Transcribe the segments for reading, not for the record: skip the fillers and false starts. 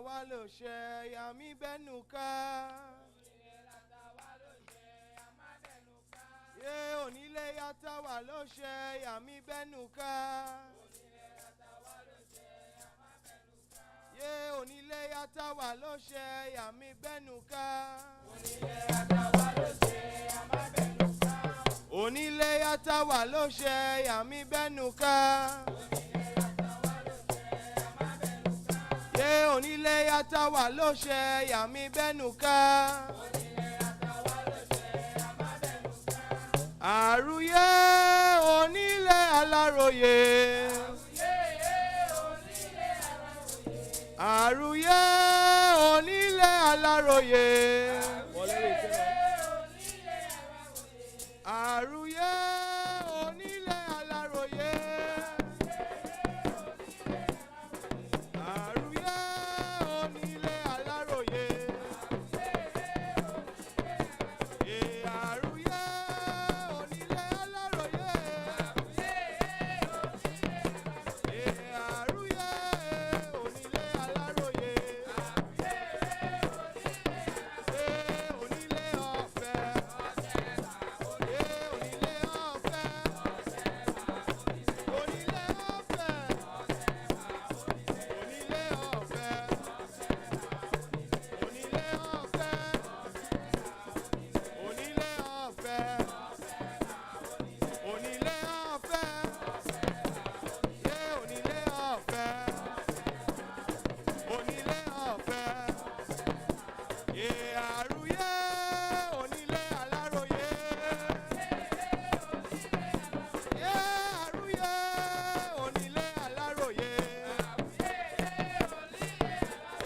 wa ló ṣe yàmí bẹ́nu ká. Yé onílé yàtá wa ló ṣe yàmí bẹ́nu ká. Yé onílé yàtá wa ló ṣe yàmí bẹ́nu ká. Onílé yàtá wa ló ṣe yàmí bẹ́nu ká. Yé onílé yàtá wa ló ṣe yàmí bẹ́nu ká. Àrùyé onílé aláròyé. Àrùyé onílé aláròyé. Àrùyé onílé aláròyé. Àrùyé onílé aláròyé. Àrùyé onílé aláròyé. Àrùyé onílé aláròyé. Onílé ọ̀fẹ́. Onílé ọ̀fẹ́. Onílé ọ̀fẹ́. Onílé ọ̀fẹ́. Onílé ọ̀fẹ́. Onílé ọ̀fẹ́. Onílé ọ̀fẹ́. Yé onílé ọ̀fẹ́. Onílé ọ̀fẹ́. Yé àrùyé onílé aláròyé. Yé àrùyé onílé aláròyé.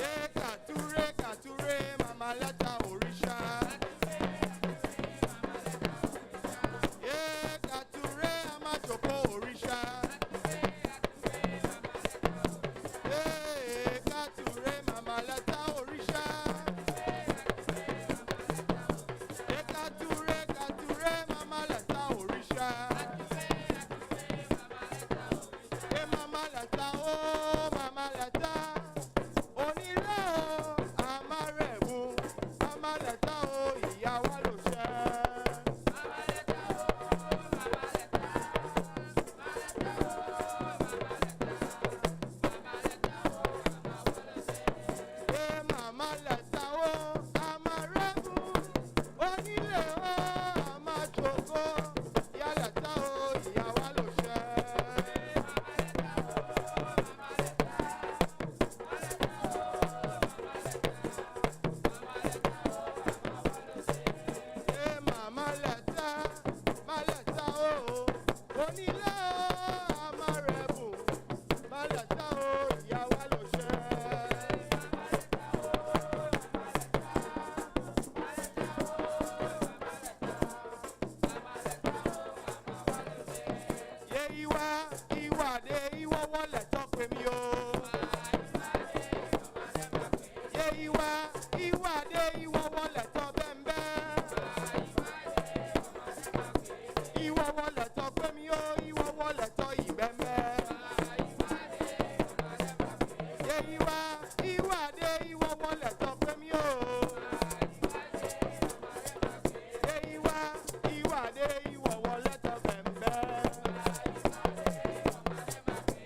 Yé kàtúré kàtúré màmá lẹ́ta òrìṣà. Yé kàtúré amájòkó òrìṣà. Yé kàtúré màmá lẹ́ta òrìṣà. Yé kàtúré kàtúré màmá lẹ́ta òrìṣà. Yé màmá lẹ́ta ó màmá lẹ́ta. Onílé o àmàrẹ̀mú màmá lẹ́ta ó ìyá wa ló ṣe. Yé màmá lẹ́ta ó àmàrẹ̀mú onílé o àmàjòkó ìyá lẹ́ta ó ìyá wa ló ṣe. Yé màmá lẹ́ta ó onílé o àmàrẹ̀mú màmá lẹ́ta ó ìyá wa ló ṣe. Yé ìwà dé ìwọ wọlé tọpẹ mi o. Yé ìwà dé ìwọ wọlé tọ bẹ́ẹ̀. Ìwọ wọlé tọpẹ mi o. Ìwọ wọlé tọ ìbẹ́ẹ̀. Yé ìwà dé ìwọ wọlé tọpẹ mi o. Yé ìwà dé ìwọ wọlé tọ bẹ́ẹ̀.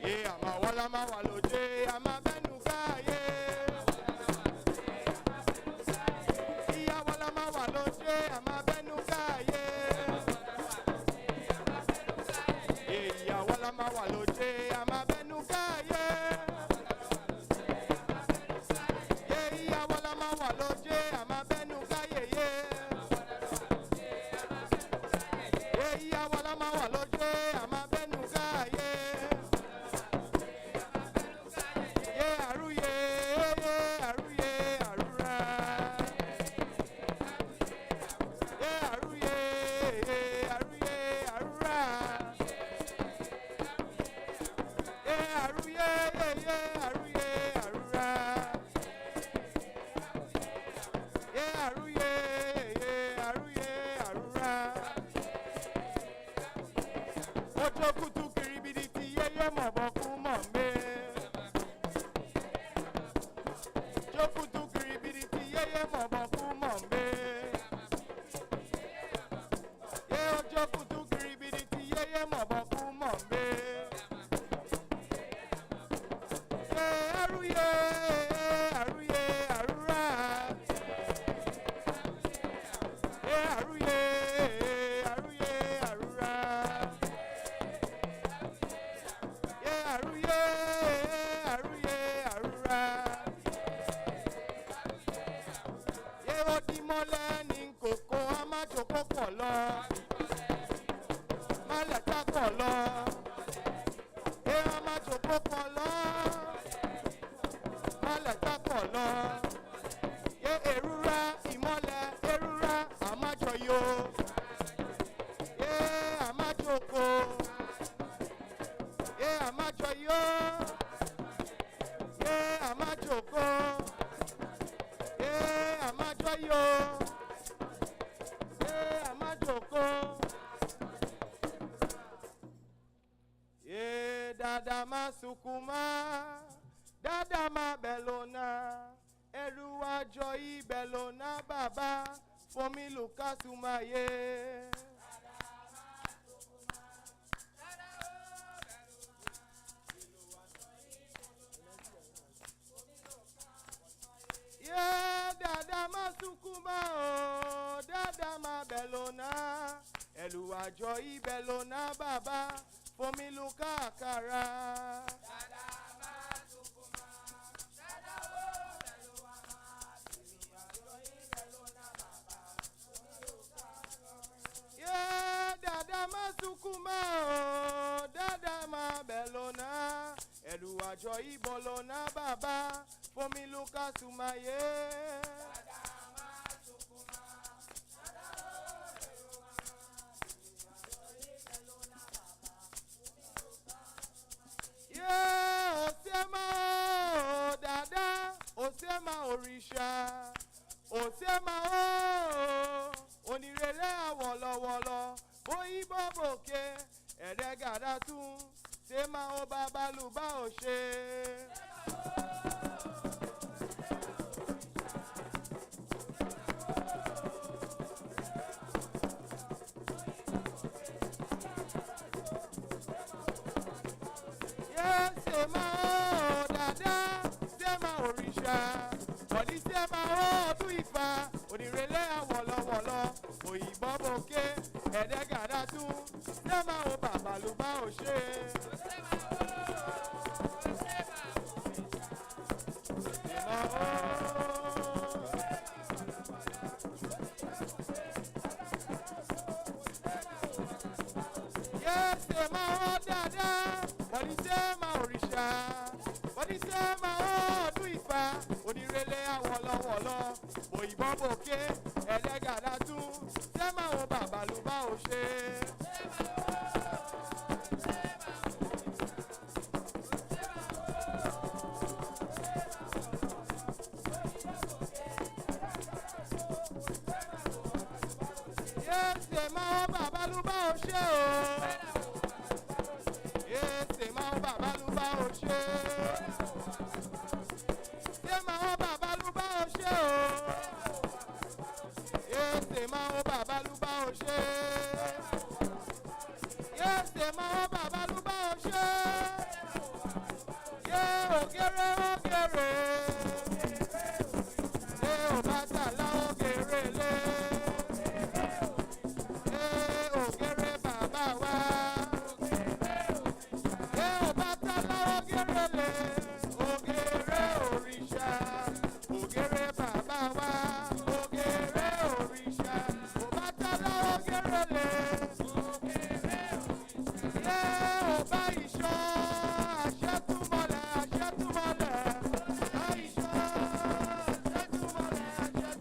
Yé àmà wọlá má wà lóde àmà bẹ́nu káyé. Ìyá wọlá má wà lóde àmà bẹ́nu káyé. Ìyá wọlá má wà lóde àmà bẹ́nu káyé. Ìyá wọlá má wà lóde àmà bẹ́nu káyé yé. Ìyá wọlá má wà lóde àmà bẹ́nu káyé. Yé àrùyé àrùyé àrùrà. Yé àrùyé àrùyé àrùrà. Yé àrùyé àrùyé àrùrà. Yé àrùyé àrùyé àrùrà. Ojo kutu kiribidi ti yeye mọ̀ bọ̀ kú mọ̀ mbé. yeye mọ̀bọ̀kú mọ̀ ń gbé. Yé ọjọ́ kutu kiribiri ti yeye mọ̀bọ̀kú mọ̀ ń gbé. Yé arúyé arúyé arúrà. Yé arúyé arúyé arúrà. Yé arúyé arúyé arúrà. Yé odimọ́lẹ̀ ní kòkó amájòkó pọ̀ lọ. Málẹ̀ká pọ̀ lọ. Yé amájòkó pọ̀ lọ. Málẹ̀ká pọ̀ lọ. Yé èrúra ìmọ́lẹ̀ èrúra àmájọyò. Yé àmájòkó. Yé àmájọyò. Yé àmájòkó. Yé àmájọyò. Yé àmájòkó. Yé dada má sunkún má. Dada má bẹ̀lọ́nà. Ẹrú àjọ ìbẹ̀lọ́nà bàbá. Fomi lùkàsùmá yé. Yé dada má sunkún má o. Dada má bẹ̀lọ́nà. Ẹrú àjọ ìbẹ̀lọ́nà bàbá. Fomi lùkàkàrà. Dada má sunkún má o, dada má bẹ̀lọ́nà, ẹ̀rù àjọ ìbọ̀lọ́nà bàbá, fomi lùkà sùmáyé. Òsèmá o, dada, òsèmá òrìṣà, òsèmá o, onírèlè àwọ̀lọ̀wọ̀lọ̀. Oyinbo bòkè ẹ̀ẹ́dẹ́gàdá tún ṣé máa ó bàbá lù bá ò ṣe. Ṣé máa ó dàda ṣé máa òrìṣà ọ̀ní ṣé máa ó ọdún ìfà onírèlè àwọ̀lọ̀wọ̀lọ̀ òyìnbó bòkè ẹ̀ẹ́dẹ́gàdá tún ṣé máa ó bàbá lù bá ò ṣe. Ṣé máa ó dàda ọ̀ní ṣé máa òrìṣà ọ̀ní ṣé máa ó ọdún ìfà onírèlè àwọ̀lọ̀wọ̀lọ̀ òyìnbó bòkè ẹ̀ẹ́dẹ́gàdá tún ṣé máa ó bàbá lù bá ò ṣe. Ṣé máa ó bàbá lù bá ò ṣe o. Ṣé máa ó bàbá lù bá ò ṣe. Ṣé máa ó bàbá lù bá ò ṣe o. Ṣé máa ó bàbá lù bá ò ṣe. Ṣé máa ó bàbá lù bá ò ṣe. Ògèrè ògèrè. Ọbàtálá ògèrè lé. Ògèrè bàbá wa. Ọbàtálá ògèrè lé. Ògèrè òrìṣà. Ògèrè bàbá wa. Ògèrè òrìṣà. Ọbàtálá ògèrè lé. Ọba ìṣọ́ àṣẹ́túmọ̀lẹ̀ àṣẹ́túmọ̀lẹ̀. Ọba ìṣọ́ àṣẹ́túmọ̀lẹ̀ àṣẹ́túmọ̀lẹ̀.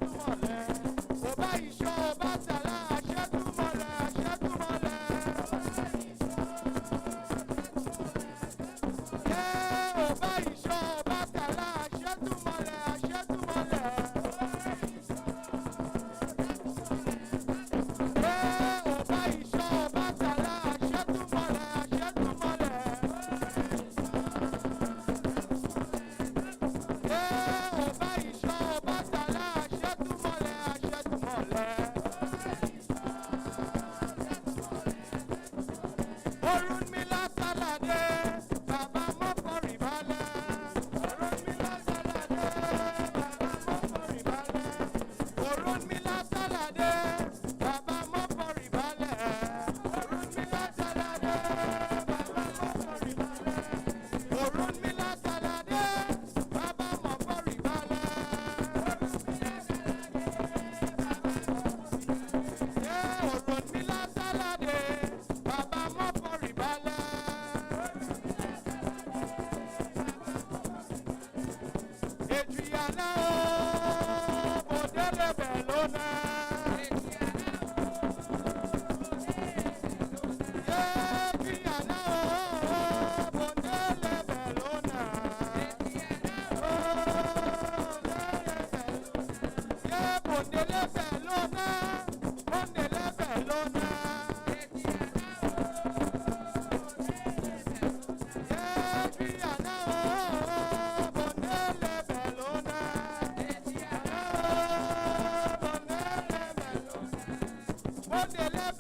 Bondele Bellona, Bondele Bellona. Bondele